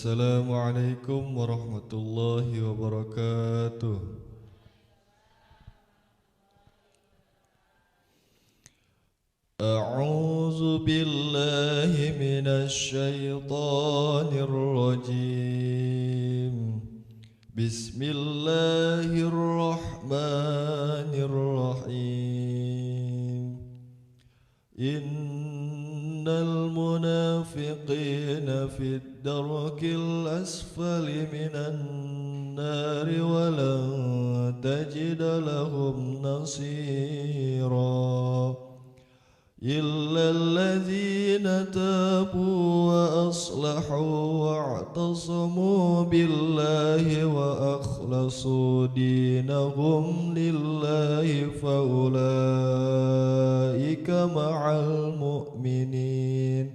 Assalamualaikum warahmatullahi wabarakatuh. A'udzu billahi minasy syaithanir rajim. Bismillahirrahmanirrahim. Innal munafiqina fid darkil asfali minan nari wa lan tajida lahum nasira إلا الذين تابوا وأصلحوا واعتصموا بالله وأخلصوا دينهم لله فأولئك مع المؤمنين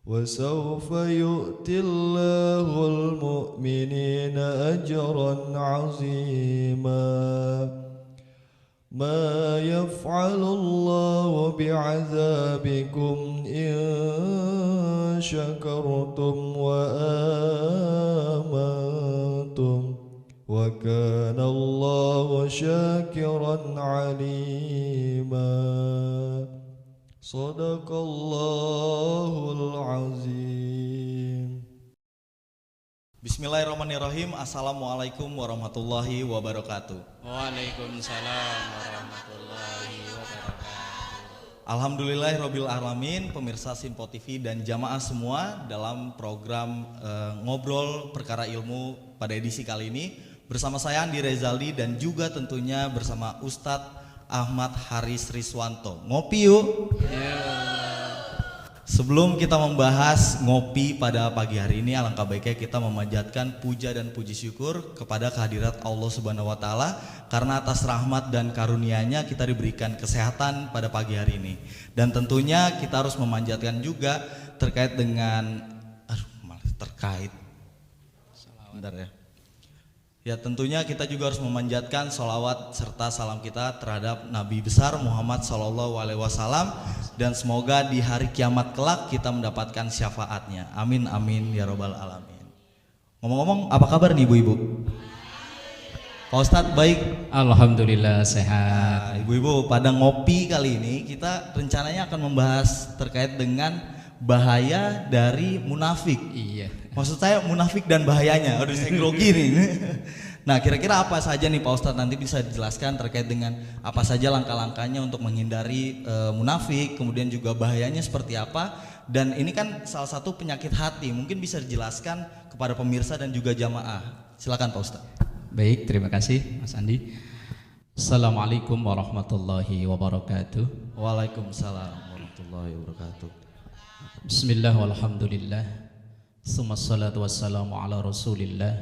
وسوف يؤتي الله المؤمنين أجرا عظيما ما يفعل الله بعذابكم إن شكرتم وآمنتم وكان الله شاكرا عليما صدق الله العظيم. Bismillahirrahmanirrahim. Assalamualaikum warahmatullahi wabarakatuh. Waalaikumsalam warahmatullahi wabarakatuh. Alhamdulillahirabbil alamin, pemirsa Simpo TV dan jamaah semua, dalam program ngobrol perkara ilmu pada edisi kali ini bersama saya Andi Rezaldi dan juga tentunya bersama Ustadz Ahmad Haris Riswanto. Ngopi yuk. Sebelum kita membahas ngopi pada pagi hari ini, alangkah baiknya kita memanjatkan puja dan puji syukur kepada kehadirat Allah Subhanahu wa taala karena atas rahmat dan karunia-Nya kita diberikan kesehatan pada pagi hari ini. Dan tentunya kita harus memanjatkan juga terkait dengan Bentar ya. Ya, tentunya kita juga harus memanjatkan sholawat serta salam kita terhadap Nabi besar Muhammad SAW, dan semoga di hari kiamat kelak kita mendapatkan syafaatnya. Amin amin ya robbal alamin. Ngomong-ngomong, apa kabar nih ibu-ibu? Pak Ustadz baik? Alhamdulillah sehat. Nah, ibu-ibu pada ngopi kali ini kita rencananya akan membahas terkait dengan bahaya dari munafik. Iya. Maksud saya munafik dan bahayanya. Aduh, saya grogi nih. Nah, kira-kira apa saja nih Pak Ustadz, nanti bisa dijelaskan terkait dengan apa saja langkah-langkahnya untuk menghindari munafik, kemudian juga bahayanya seperti apa. Dan ini kan salah satu penyakit hati, mungkin bisa dijelaskan kepada pemirsa dan juga jamaah. Silakan Pak Ustadz. Baik, terima kasih Mas Andi. Assalamualaikum warahmatullahi wabarakatuh. Waalaikumsalam warahmatullahi wabarakatuh. Bismillah walhamdulillah. Summa salatu wassalamu ala rasulillah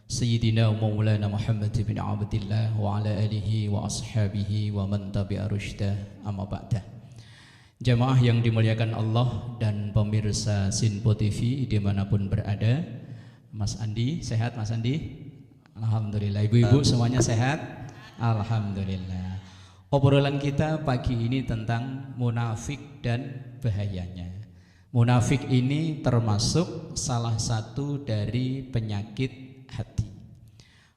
Sayyidina wa maulana Muhammad bin Abdillah wa ala alihi wa ashabihi wa man tabi'a rusydah, amma ba'dah. Jamaah yang dimuliakan Allah dan pemirsa Simpo TV dimanapun berada. Mas Andi, sehat Mas Andi? Alhamdulillah. Ibu-ibu semuanya sehat? Alhamdulillah. Obrolan kita pagi ini tentang munafik dan bahayanya. Munafik ini termasuk salah satu dari penyakit hati.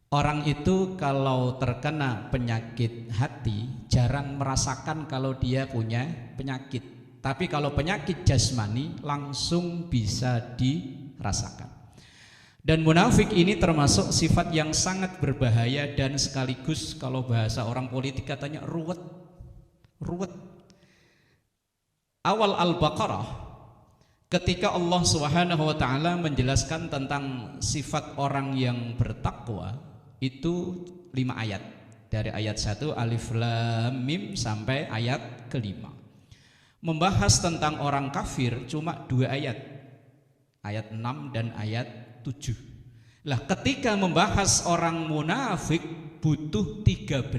Orang itu kalau terkena penyakit hati jarang merasakan kalau dia punya penyakit. Tapi kalau penyakit jasmani langsung bisa dirasakan. Dan munafik ini termasuk sifat yang sangat berbahaya dan sekaligus kalau bahasa orang politik katanya ruwet. Awal Al-Baqarah ketika Allah Subhanahu wa taala menjelaskan tentang sifat orang yang bertakwa itu 5 ayat. Dari ayat 1 alif lam mim sampai ayat ke-5. Membahas tentang orang kafir cuma 2 ayat. Ayat 6 dan ayat 7. Lah ketika membahas orang munafik butuh 13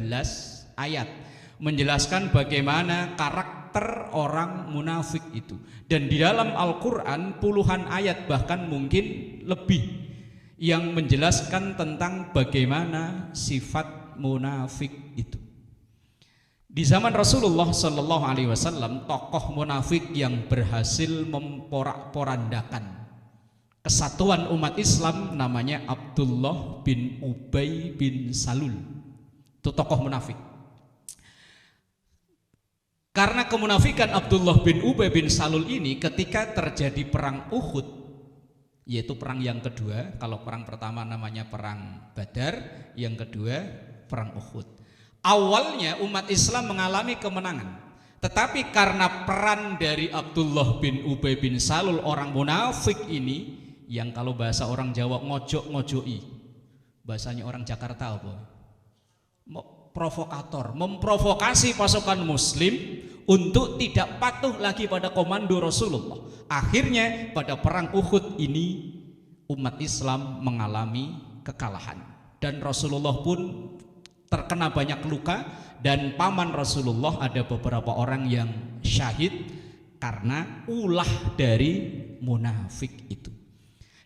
ayat menjelaskan bagaimana karakter orang munafik itu. Dan di dalam Al-Quran puluhan ayat bahkan mungkin lebih yang menjelaskan tentang bagaimana sifat munafik itu. Di zaman Rasulullah Sallallahu Alaihi Wasallam tokoh munafik yang berhasil memporak-porandakan kesatuan umat Islam namanya Abdullah bin Ubay bin Salul. Itu tokoh munafik. Karena kemunafikan Abdullah bin Ubay bin Salul ini ketika terjadi perang Uhud, yaitu perang yang kedua. Kalau perang pertama namanya perang Badar, yang kedua perang Uhud. Awalnya umat Islam mengalami kemenangan, tetapi karena peran dari Abdullah bin Ubay bin Salul, orang munafik ini, yang kalau bahasa orang Jawa ngojok-ngojoi, bahasanya orang Jakarta apa? Provokator, memprovokasi pasukan muslim untuk tidak patuh lagi pada komando Rasulullah. Akhirnya pada perang Uhud ini umat Islam mengalami kekalahan dan Rasulullah pun terkena banyak luka, dan paman Rasulullah ada beberapa orang yang syahid karena ulah dari munafik itu.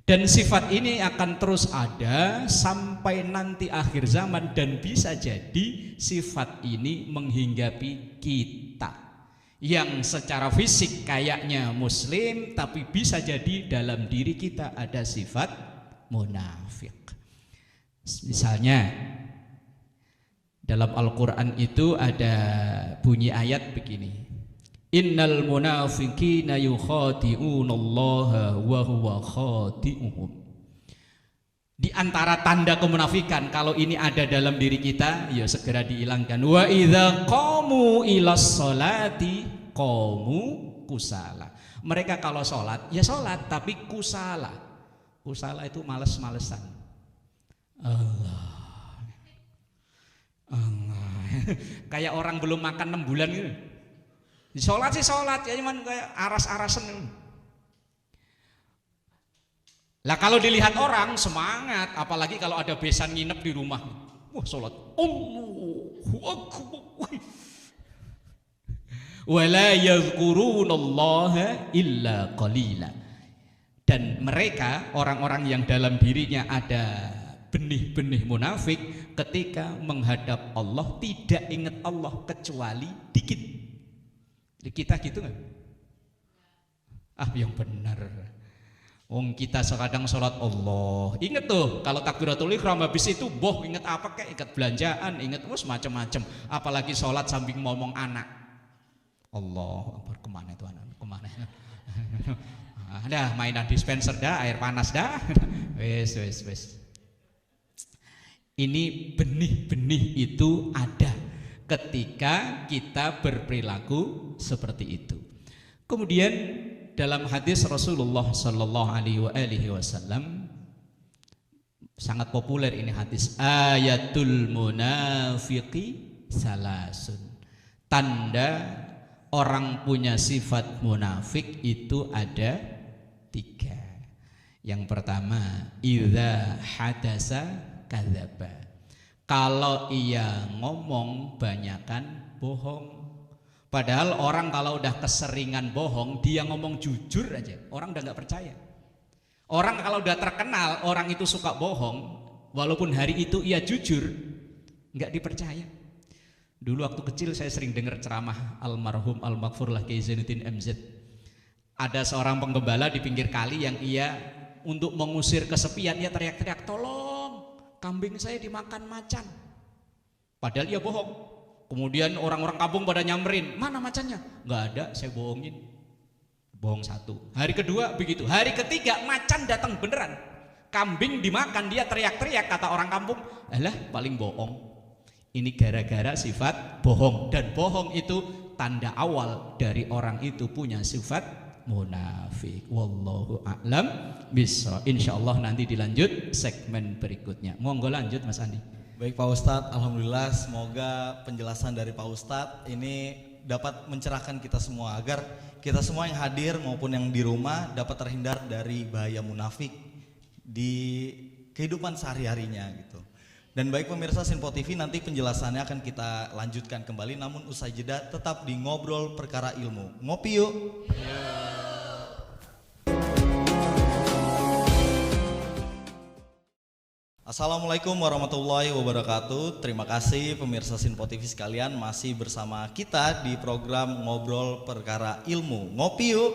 Dan sifat ini akan terus ada sampai nanti akhir zaman, dan bisa jadi sifat ini menghinggapi kita yang secara fisik kayaknya muslim, tapi bisa jadi dalam diri kita ada sifat munafik. Misalnya dalam Al-Quran itu ada bunyi ayat begini: Innal munafiqina yukhadi'unallaha wa huwa khadi'uhum. Di antara tanda kemunafikan, kalau ini ada dalam diri kita, ya segera dihilangkan. Wa idza qamu ilas sholati qamu kusala. Mereka kalau sholat, ya sholat tapi kusala. Kusala itu males-malesan. Allah. Kayak orang belum makan 6 bulan gitu. Sholat sih sholat, ya cuman kayak aras-arasan. Lah kalau dilihat orang semangat, apalagi kalau ada besan nginep di rumah, wah sholat, Allahu Akbar, wala yadhkurunallaha illa qalila. Dan mereka orang-orang yang dalam dirinya ada benih-benih munafik, ketika menghadap Allah tidak ingat Allah kecuali dikit. Di kita gitu nggak? Ah, yang benar. Kita sekadang sholat Allah, inget tuh kalau takbiratul ihram habis itu inget apa kayak inget belanjaan, inget macam-macam. Apalagi sholat sambil ngomong anak. Allah, kemana itu anak? Kemana? Dah mainan dispenser dah, air panas dah. Wes. Ini benih-benih itu ada ketika kita berperilaku seperti itu. Kemudian dalam hadis Rasulullah Sallallahu Alaihi Wasallam sangat populer ini hadis, ayatul munafiqi salasun. Tanda orang punya sifat munafik itu ada 3. Yang pertama, idza hadasa kadzaba. Kalau ia ngomong banyakan bohong. Padahal orang kalau udah keseringan bohong, dia ngomong jujur aja, orang udah nggak percaya. Orang kalau udah terkenal orang itu suka bohong, walaupun hari itu ia jujur, nggak dipercaya. Dulu waktu kecil saya sering dengar ceramah almarhum al-maghfurlah Kiai Zainuddin MZ. Ada seorang penggembala di pinggir kali yang ia untuk mengusir kesepian, ia teriak-teriak, tolong kambing saya dimakan macan. Padahal ia bohong. Kemudian orang-orang kampung pada nyamperin, mana macannya? Nggak ada, saya bohongin. Bohong 1. Hari kedua begitu. Hari ketiga macan datang beneran. Kambing dimakan, dia teriak-teriak, kata orang kampung, alah paling bohong. Ini gara-gara sifat bohong. Dan bohong itu tanda awal dari orang itu punya sifat munafik. Wallahu a'lam bishawab. Insyaallah nanti dilanjut segmen berikutnya. Monggo lanjut Mas Andi. Baik Pak Ustadz, alhamdulillah semoga penjelasan dari Pak Ustadz ini dapat mencerahkan kita semua agar kita semua yang hadir maupun yang di rumah dapat terhindar dari bahaya munafik di kehidupan sehari-harinya gitu. Dan baik pemirsa Sinpo TV, nanti penjelasannya akan kita lanjutkan kembali, namun usai jeda tetap di Ngobrol Perkara Ilmu. Ngopi yuk. Assalamualaikum warahmatullahi wabarakatuh. Terima kasih pemirsa Sinpo TV sekalian, masih bersama kita di program Ngobrol Perkara Ilmu. Ngopi yuk.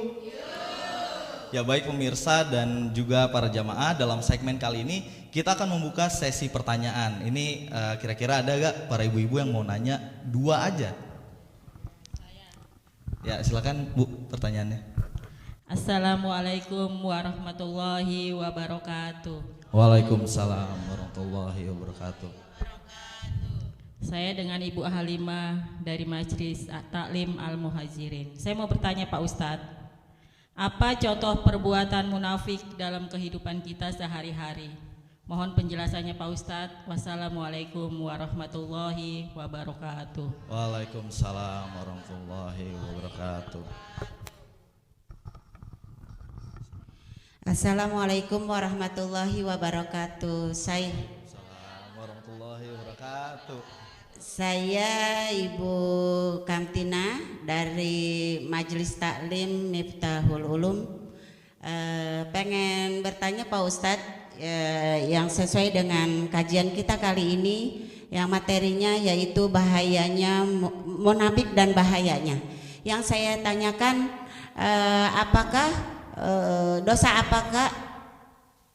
Ya baik pemirsa dan juga para jamaah, dalam segmen kali ini kita akan membuka sesi pertanyaan. Ini kira-kira ada gak para ibu-ibu yang mau nanya? 2 aja. Ya silakan Bu pertanyaannya. Assalamualaikum warahmatullahi wabarakatuh. Waalaikumsalam warahmatullahi wabarakatuh. Saya dengan Ibu Halimah dari Majelis Taklim Al-Muhajirin. Saya mau bertanya Pak Ustadz, apa contoh perbuatan munafik dalam kehidupan kita sehari-hari? Mohon penjelasannya Pak Ustadz. Wassalamualaikum warahmatullahi wabarakatuh. Waalaikumsalam warahmatullahi wabarakatuh. Assalamualaikum warahmatullahi wabarakatuh. Waalaikumsalam warahmatullahi wabarakatuh. Saya Ibu Kamtina dari Majelis Taklim Miftahul Ulum. Pengen bertanya Pak Ustadz, yang sesuai dengan kajian kita kali ini, yang materinya yaitu bahayanya munafik dan bahayanya. Yang saya tanyakan, apakah dosa apakah?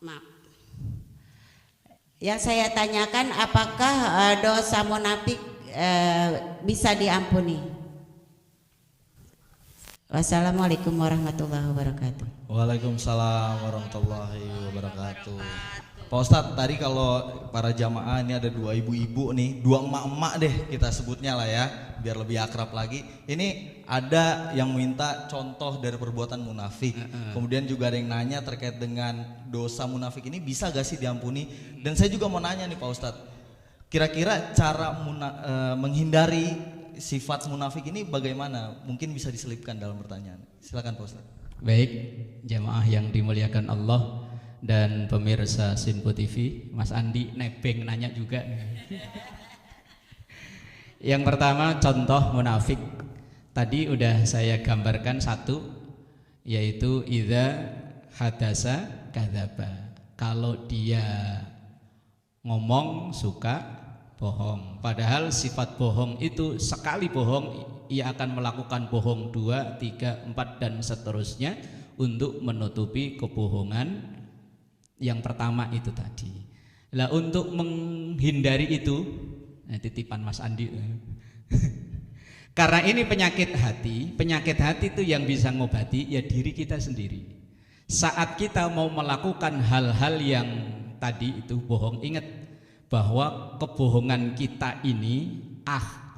Maaf. Yang saya tanyakan, apakah dosa munafik bisa diampuni? Wassalamualaikum warahmatullahi wabarakatuh. Waalaikumsalam warahmatullahi wabarakatuh. Pak Ustadz, tadi kalau para jamaah ini ada 2 ibu-ibu nih, 2 emak-emak deh kita sebutnya lah ya, biar lebih akrab lagi. Ini ada yang minta contoh dari perbuatan munafik. Kemudian juga ada yang nanya terkait dengan dosa munafik ini bisa gak sih diampuni? Dan saya juga mau nanya nih Pak Ustadz, kira-kira cara menghindari sifat munafik ini bagaimana? Mungkin bisa diselipkan dalam pertanyaan. Silakan Pak Ustadz. Baik, jamaah yang dimuliakan Allah dan pemirsa Sinpo TV, Mas Andi nebeng nanya juga. Yang pertama, contoh munafik. Tadi udah saya gambarkan satu, yaitu idza hadasa kadzaba. Kalau dia ngomong suka bohong. Padahal sifat bohong itu sekali bohong ia akan melakukan bohong 2, 3, 4 dan seterusnya untuk menutupi kebohongan yang pertama itu tadi. Lah untuk menghindari itu, titipan Mas Andi. Karena ini penyakit hati itu yang bisa ngobati ya diri kita sendiri. Saat kita mau melakukan hal-hal yang tadi itu bohong, ingat bahwa kebohongan kita ini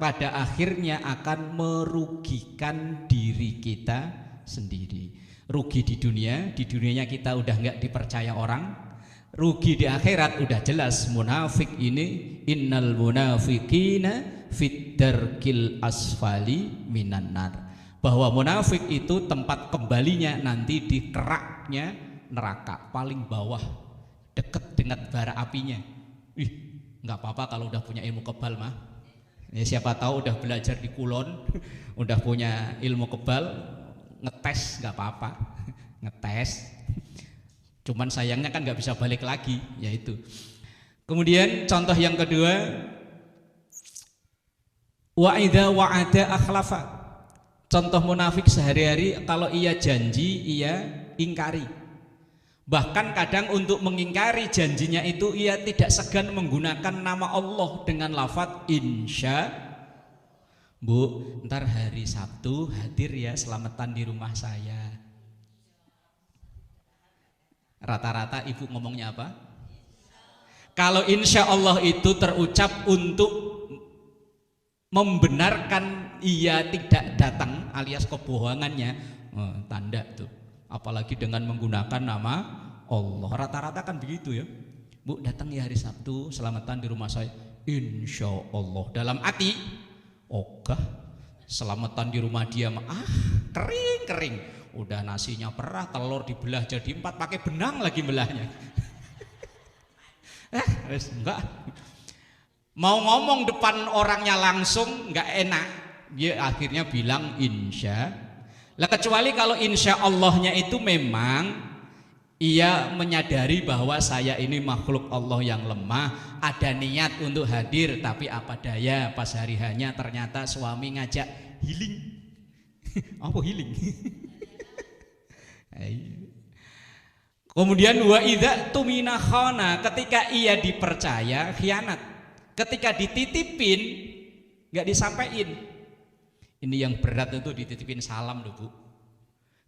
pada akhirnya akan merugikan diri kita sendiri. Rugi di dunianya kita udah nggak dipercaya orang. Rugi di akhirat udah jelas, munafik ini innal munafiqina fit darkil asfali minan nar. Bahwa munafik itu tempat kembalinya nanti di keraknya neraka paling bawah, deket dengan bara apinya. Nggak apa-apa kalau udah punya ilmu kebal mah. Ya, siapa tahu udah belajar di Kulon, udah punya ilmu kebal, ngetes nggak apa-apa, ngetes. Cuman sayangnya kan nggak bisa balik lagi, yaitu. Kemudian contoh yang kedua, wa idza wa'ada akhlafa. Contoh munafik sehari-hari, kalau ia janji ia ingkari. Bahkan kadang untuk mengingkari janjinya itu ia tidak segan menggunakan nama Allah dengan lafadz insya. Bu, ntar hari Sabtu hadir ya, selamatan di rumah saya. Rata-rata ibu ngomongnya apa? Kalau insya Allah itu terucap untuk membenarkan ia tidak datang alias kebohongannya, tanda tuh. Apalagi dengan menggunakan nama Allah. Rata-rata kan begitu ya. Bu, datang ya hari Sabtu, selamatan di rumah saya. Insya Allah. Dalam hati, ogah, selamatan di rumah dia kering. Udah nasinya perah, telur dibelah jadi 4, pakai benang lagi belahnya. Enggak. Mau ngomong depan orangnya langsung enggak enak. Dia akhirnya bilang insya. Lah kecuali kalau insya Allahnya itu memang ia menyadari bahwa saya ini makhluk Allah yang lemah, ada niat untuk hadir, tapi apa daya pas hari hanya ternyata suami ngajak healing. Apa healing? Kemudian wa idza tumina khana, ketika ia dipercaya khianat. Ketika dititipin nggak disampaikan. Ini yang berat itu dititipin salam loh Bu.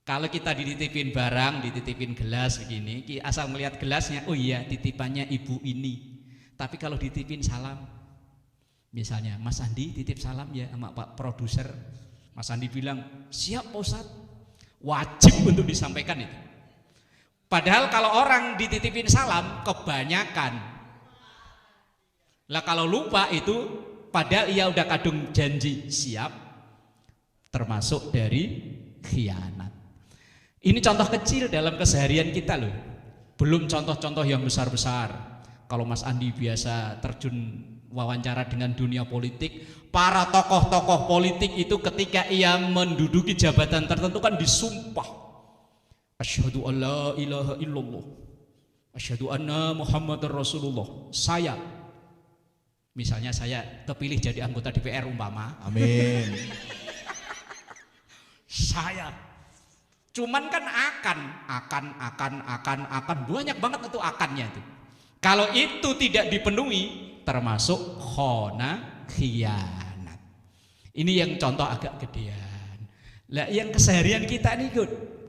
Kalau kita dititipin barang, dititipin gelas begini, asal melihat gelasnya, oh iya titipannya ibu ini. Tapi kalau dititipin salam, misalnya Mas Andi titip salam ya sama Pak Produser, Mas Andi bilang siap Pak Ustadz, wajib untuk disampaikan itu. Padahal kalau orang dititipin salam kebanyakan. Lah kalau lupa itu padahal ia udah kadung janji siap, termasuk dari khianat. Ini contoh kecil dalam keseharian kita loh. Belum contoh-contoh yang besar-besar. Kalau Mas Andi biasa terjun wawancara dengan dunia politik, para tokoh-tokoh politik itu ketika ia menduduki jabatan tertentu kan disumpah. Asyhadu an la ilaha illallah, asyhadu anna Muhammadar Rasulullah. Saya, misalnya saya kepilih jadi anggota DPR umpama, Amin. saya cuman kan akan banyak banget itu akannya itu. Kalau itu tidak dipenuhi termasuk khona khianat. Ini yang contoh agak gedean. Lah yang keseharian kita nih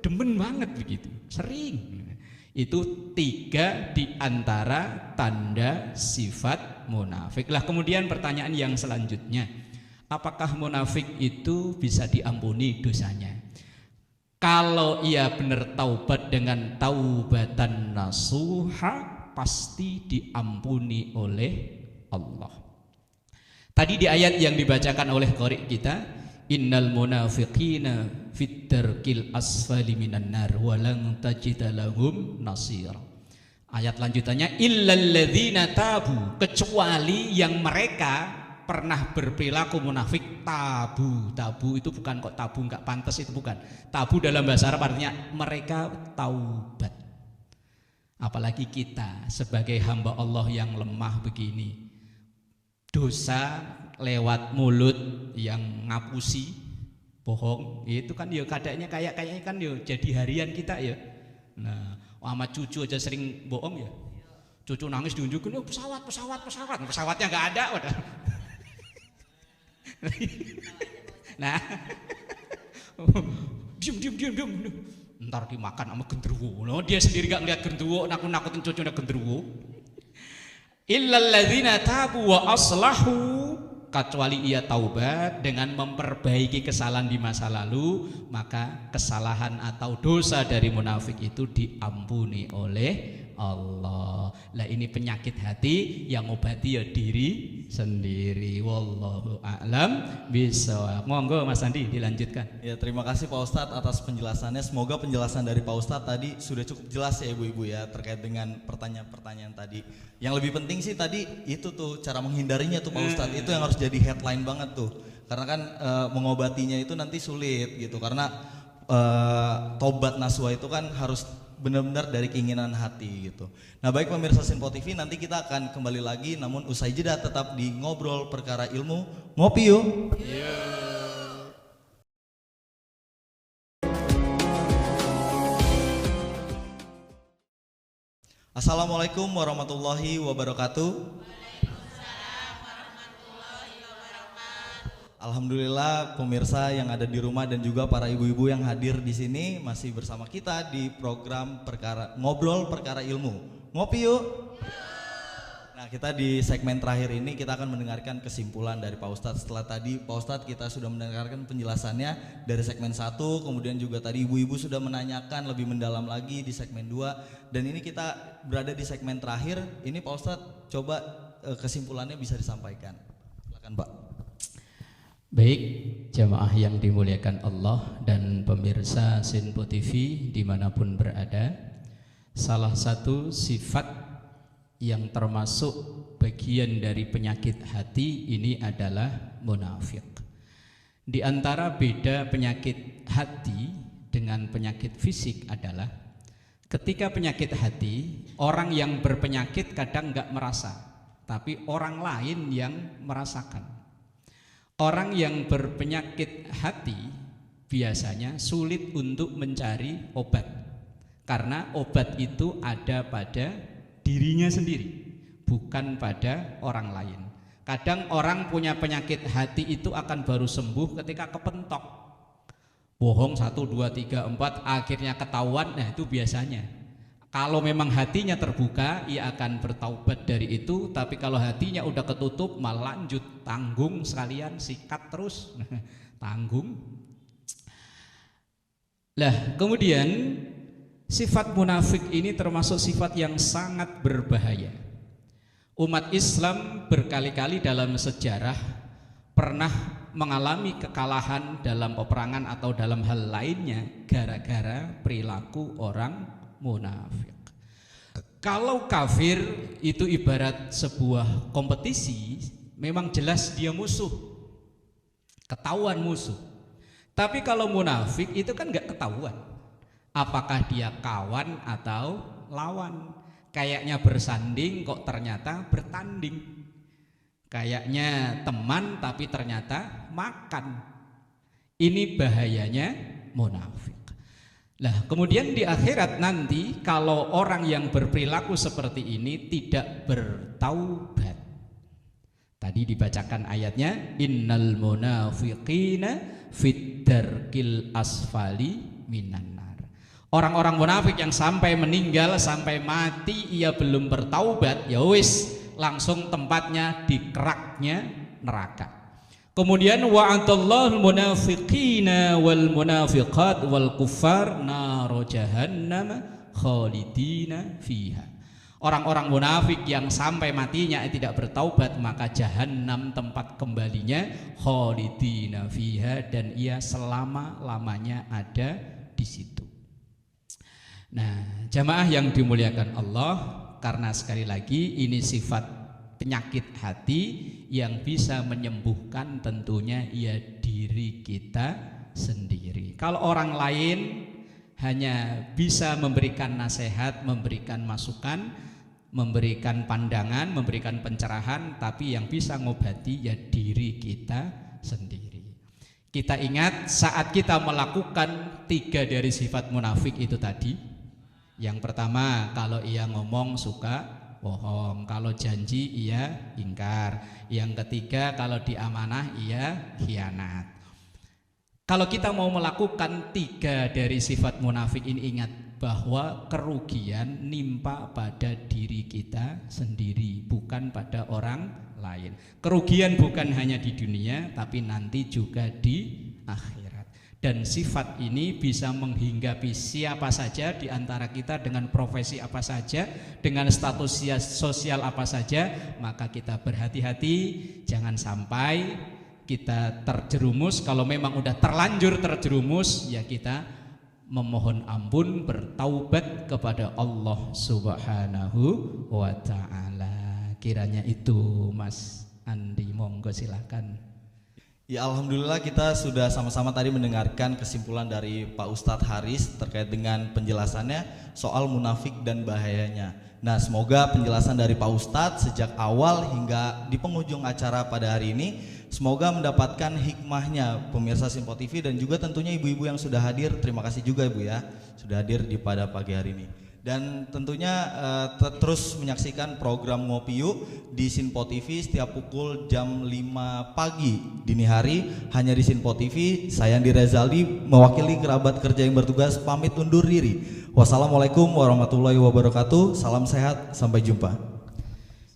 demen banget begitu, sering. Itu 3 di antara tanda sifat munafik. Lah kemudian pertanyaan yang selanjutnya, apakah munafik itu bisa diampuni dosanya? Kalau ia benar taubat dengan taubatan nasuha, pasti diampuni oleh Allah. Tadi di ayat yang dibacakan oleh qari kita, innal munafiqina fit darkil asfali minan nar wa lan tajida lahum nasira. Ayat lanjutannya illal ladzina tabu, kecuali yang mereka pernah berperilaku munafik. Tabu itu bukan kok tabu nggak pantas, itu bukan. Tabu dalam bahasa Arab artinya mereka taubat. Apalagi kita sebagai hamba Allah yang lemah begini, dosa lewat mulut yang ngapusi, bohong, itu kan ya kadangnya kayaknya kan ya jadi harian kita ya. Nah, sama cucu aja sering bohong ya. Cucu nangis diunjukin, oh, pesawatnya nggak ada. Nah, diam. Ntar dimakan sama genderuwo. No, dia sendiri gak ngeliat genderuwo, nakutin cucunya genderuwo. Illal ladzina tabu wa aslahu, kecuali ia taubat dengan memperbaiki kesalahan di masa lalu, maka kesalahan atau dosa dari munafik itu diampuni oleh Allah. Lah ini penyakit hati yang obati ya diri sendiri. Wallahu a'lam bishawab. Monggo Mas Andi dilanjutkan. Ya, terima kasih Pak Ustadz atas penjelasannya. Semoga penjelasan dari Pak Ustadz tadi sudah cukup jelas ya ibu-ibu ya terkait dengan pertanyaan-pertanyaan tadi. Yang lebih penting sih tadi itu tuh cara menghindarinya tuh Pak Ustadz. Itu yang harus jadi headline banget tuh. Karena kan mengobatinya itu nanti sulit gitu. Karena tobat nasuha itu kan harus benar-benar dari keinginan hati gitu. Nah baik pemirsa Sinpo TV, nanti kita akan kembali lagi, namun usai jeda tetap di Ngobrol Perkara Ilmu. Ngopi yuk. Assalamualaikum warahmatullahi wabarakatuh. Alhamdulillah pemirsa yang ada di rumah dan juga para ibu-ibu yang hadir di sini masih bersama kita di program Ngobrol Perkara Ilmu. Ngopi yuk. Nah kita di segmen terakhir ini kita akan mendengarkan kesimpulan dari Pak Ustadz. Setelah tadi Pak Ustadz kita sudah mendengarkan penjelasannya dari segmen 1, kemudian juga tadi ibu-ibu sudah menanyakan lebih mendalam lagi di segmen 2, dan ini kita berada di segmen terakhir. Ini Pak Ustadz coba kesimpulannya bisa disampaikan. Silakan Pak. Baik, jamaah yang dimuliakan Allah dan pemirsa Sinpo TV dimanapun berada, salah satu sifat yang termasuk bagian dari penyakit hati ini adalah munafik. Di antara beda penyakit hati dengan penyakit fisik adalah ketika penyakit hati, orang yang berpenyakit kadang nggak merasa, tapi orang lain yang merasakan. Orang yang berpenyakit hati biasanya sulit untuk mencari obat Karena obat itu ada pada dirinya sendiri, bukan pada orang lain. Kadang orang punya penyakit hati itu akan baru sembuh ketika kepentok. Bohong 1, 2, 3, 4 akhirnya ketahuan. Nah itu biasanya. Kalau memang hatinya terbuka, ia akan bertaubat dari itu. Tapi kalau hatinya udah ketutup, malah lanjut, tanggung sekalian, sikat terus. Tanggung. Lah kemudian sifat munafik ini termasuk sifat yang sangat berbahaya. Umat Islam berkali-kali dalam sejarah pernah mengalami kekalahan dalam peperangan atau dalam hal lainnya gara-gara perilaku orang munafik. Kalau kafir itu ibarat sebuah kompetisi, memang jelas dia musuh, ketahuan musuh. Tapi kalau munafik itu kan nggak ketahuan apakah dia kawan atau lawan. Kayaknya bersanding kok ternyata bertanding. Kayaknya teman tapi ternyata makan. Ini bahayanya munafik. Nah, kemudian di akhirat nanti kalau orang yang berperilaku seperti ini tidak bertaubat. Tadi dibacakan ayatnya, innal munafiqina fid darkil asfali minan. Orang-orang munafik yang sampai meninggal, sampai mati ia belum bertaubat, ya wis langsung tempatnya di keraknya neraka. Kemudian wa'adallahu munafiqina wal munafiqat wal kuffar nar jahannam khalidina fiha. Orang-orang munafik yang sampai matinya tidak bertaubat, maka jahanam tempat kembalinya, khalidina fiha, dan ia selama-lamanya ada di situ. Nah, jamaah yang dimuliakan Allah, karena sekali lagi ini sifat penyakit hati yang bisa menyembuhkan tentunya ya diri kita sendiri. Kalau orang lain hanya bisa memberikan nasihat, memberikan masukan, memberikan pandangan, memberikan pencerahan, tapi yang bisa ngobati ya diri kita sendiri. Kita ingat saat kita melakukan 3 dari sifat munafik itu tadi. Yang pertama, kalau ia ngomong suka bohong, kalau janji ia ingkar. Yang ketiga, kalau diamanah ia khianat. Kalau kita mau melakukan 3 dari sifat munafik ini, ingat bahwa kerugian nimpa pada diri kita sendiri, bukan pada orang lain. Kerugian bukan hanya di dunia, tapi nanti juga di akhirat. Dan sifat ini bisa menghinggapi siapa saja di antara kita, dengan profesi apa saja, dengan status sosial apa saja. Maka kita berhati-hati, jangan sampai kita terjerumus. Kalau memang udah terlanjur terjerumus, ya kita memohon ampun, bertaubat kepada Allah Subhanahu wa ta'ala. Kiranya itu Mas Andi, monggo silakan. Ya, alhamdulillah kita sudah sama-sama tadi mendengarkan kesimpulan dari Pak Ustadz Haris terkait dengan penjelasannya soal munafik dan bahayanya. Nah, semoga penjelasan dari Pak Ustadz sejak awal hingga di penghujung acara pada hari ini semoga mendapatkan hikmahnya pemirsa Simpo TV, dan juga tentunya ibu-ibu yang sudah hadir. Terima kasih juga Ibu ya, sudah hadir di pada pagi hari ini. Dan tentunya terus menyaksikan program Ngopi Yuk di Simpo TV setiap pukul jam 5 pagi dini hari hanya di Simpo TV. Saya Andi Rezaldi mewakili kerabat kerja yang bertugas pamit undur diri. Wassalamualaikum warahmatullahi wabarakatuh. Salam sehat, sampai jumpa.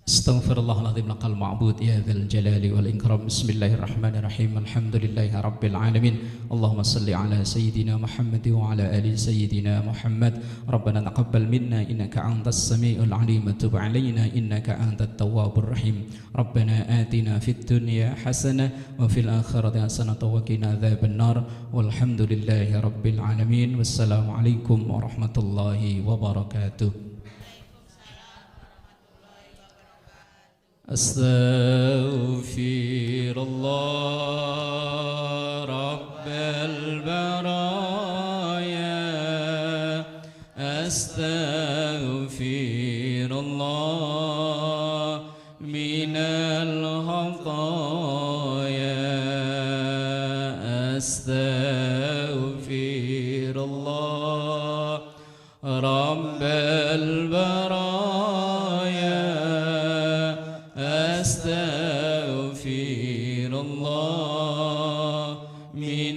Astaghfirullahaladzim lakal ma'bud ya dzal jalali wal ikram. Bismillahirrahmanirrahim. Alhamdulillahi rabbil alamin. Allahumma salli ala sayyidina Muhammad wa ala ali sayyidina Muhammad. Rabbana taqabbal minna innaka antas samiul alim wa tub alaina innaka antat tawwabur rahim. Rabbana atina fid dunya hasanah wa fil akhirati hasanah wa qina adzabannar. Walhamdulillahi rabbil alamin. Wassalamualaikum warahmatullahi wabarakatuh. Astaghfirullah Rabbal baraya. Astaghfirullah minal khataya. Astaghfirullah الله من